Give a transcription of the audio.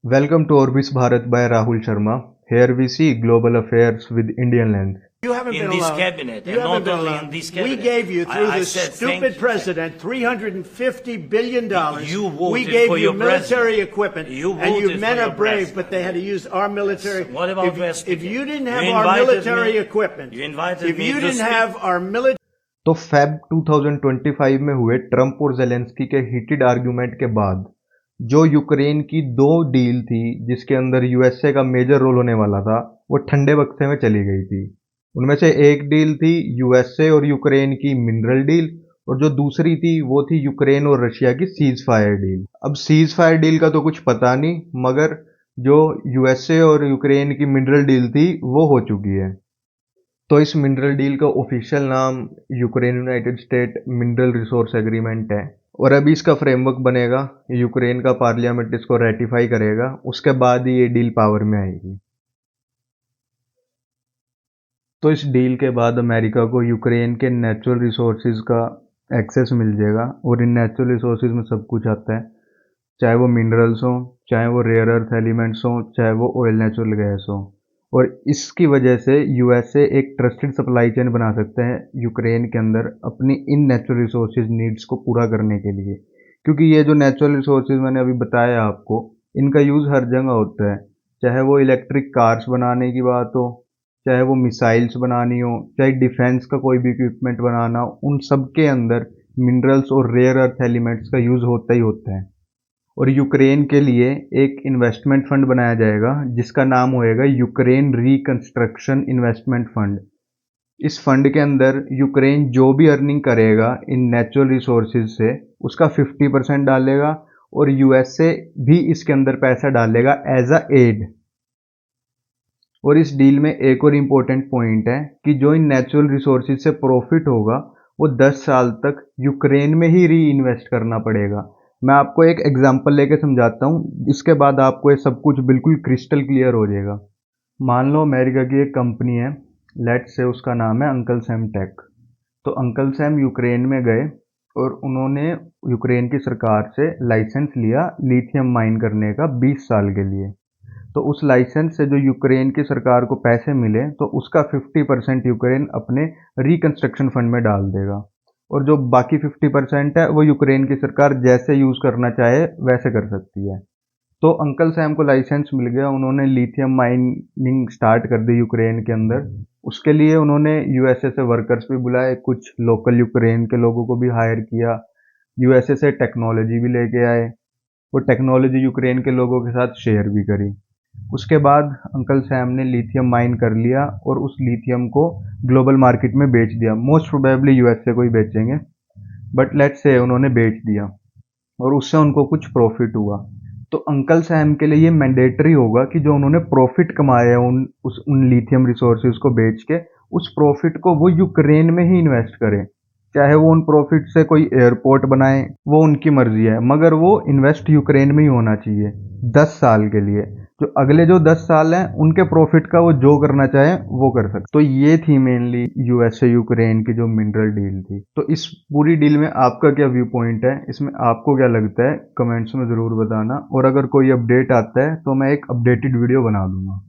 Welcome to Orbis Bharat by Rahul Sharma. Here we see global affairs with Indian lens. You haven't in been this alone. cabinet, You and haven't not been only alone. in this cabinet. We gave you, through I this said, stupid president, $350 billion. You voted we gave for you your military president. equipment. You and you voted men for are your brave, president. but they had to use our military. What about if you didn't have You our invited military me. equipment, You invited if me you to didn't speak. have our military. तो Feb 2025 में हुए Trump और Zelensky के heated argument के बाद जो Ukraine की दो डील थी जिसके अंदर यूएसए का मेजर रोल होने वाला था वो ठंडे बक्से में चली गई थी। उनमें से एक डील थी यूएसए और यूक्रेन की मिनरल डील और जो दूसरी थी वो थी यूक्रेन और रशिया की सीज फायर डील। अब सीज फायर डील का तो कुछ पता नहीं, मगर जो यूएसए और यूक्रेन की मिनरल डील थी वो हो चुकी है। तो इस मिनरल डील का ऑफिशियल नाम Ukraine United state mineral resource agreement है और अभी इसका फ्रेमवर्क बनेगा, यूक्रेन का पार्लियामेंट इसको रेटिफाई करेगा, उसके बाद ही ये डील पावर में आएगी। तो इस डील के बाद अमेरिका को यूक्रेन के नेचुरल रिसोर्सेज का एक्सेस मिल जाएगा और इन नेचुरल रिसोर्सेज में सब कुछ आता है, चाहे वो मिनरल्स हों, चाहे वो रेयर अर्थ एलिमेंट्स हों, चाहे वो ऑयल नेचुरल गैस हो। और इसकी वजह से यूएसए एक ट्रस्टेड सप्लाई चेन बना सकते हैं यूक्रेन के अंदर अपनी इन नेचुरल रिसोर्सेज नीड्स को पूरा करने के लिए, क्योंकि ये जो नेचुरल रिसोर्सेज मैंने अभी बताया आपको, इनका यूज़ हर जगह होता है, चाहे वो इलेक्ट्रिक कार्स बनाने की बात हो, चाहे वो मिसाइल्स बनानी हो, चाहे डिफेंस का कोई भी इक्विपमेंट बनाना हो, उन सब के अंदर मिनरल्स और रेयर अर्थ एलिमेंट्स का यूज़ होता ही होता है। और यूक्रेन के लिए एक इन्वेस्टमेंट फंड बनाया जाएगा जिसका नाम होएगा यूक्रेन रिकंस्ट्रक्शन इन्वेस्टमेंट फंड। इस फंड के अंदर यूक्रेन जो भी अर्निंग करेगा इन नेचुरल रिसोर्सेज से उसका 50% डालेगा और यूएसए भी इसके अंदर पैसा डालेगा एज अ एड। और इस डील में एक और इम्पोर्टेंट पॉइंट है कि जो इन नेचुरल रिसोर्सेज से प्रॉफिट होगा वो 10 साल तक यूक्रेन में ही री इन्वेस्ट करना पड़ेगा। मैं आपको एक एग्जांपल लेके समझाता हूँ, इसके बाद आपको ये सब कुछ बिल्कुल क्रिस्टल क्लियर हो जाएगा। मान लो अमेरिका की एक कंपनी है, लेट्स से उसका नाम है अंकल सैम टेक। तो अंकल सैम यूक्रेन में गए और उन्होंने यूक्रेन की सरकार से लाइसेंस लिया लिथियम माइन करने का 20 साल के लिए। तो उस लाइसेंस से जो यूक्रेन की सरकार को पैसे मिले तो उसका 50% यूक्रेन अपने रिकंस्ट्रक्शन फंड में डाल देगा और जो बाकी 50% है वो यूक्रेन की सरकार जैसे यूज़ करना चाहे वैसे कर सकती है। तो अंकल सैम को लाइसेंस मिल गया, उन्होंने लिथियम माइनिंग स्टार्ट कर दी यूक्रेन के अंदर। उसके लिए उन्होंने यूएसए से वर्कर्स भी बुलाए, कुछ लोकल यूक्रेन के लोगों को भी हायर किया, यूएसए से टेक्नोलॉजी भी लेके आए, वो टेक्नोलॉजी यूक्रेन के लोगों के साथ शेयर भी करी। उसके बाद अंकल सैम ने लिथियम माइन कर लिया और उस लिथियम को ग्लोबल मार्केट में बेच दिया। मोस्ट प्रोबेबली यूएसए को ही बेचेंगे, बट लेट्स से उन्होंने बेच दिया और उससे उनको कुछ प्रॉफिट हुआ। तो अंकल सैम के लिए ये मैंडेटरी होगा कि जो उन्होंने प्रॉफिट कमाया है उन लिथियम रिसोर्सेज को बेच के, उस प्रॉफिट को वो यूक्रेन में ही इन्वेस्ट करें। चाहे वो उन प्रॉफिट से कोई एयरपोर्ट बनाए, वो उनकी मर्जी है, मगर वो इन्वेस्ट यूक्रेन में ही होना चाहिए 10 साल के लिए। जो अगले जो 10 साल हैं उनके प्रॉफिट का वो जो करना चाहे वो कर सकते। तो ये थी मेनली यूएसए यूक्रेन की जो मिनरल डील थी। तो इस पूरी डील में आपका क्या व्यू पॉइंट है, इसमें आपको क्या लगता है, कमेंट्स में ज़रूर बताना। और अगर कोई अपडेट आता है तो मैं एक अपडेटेड वीडियो बना दूंगा।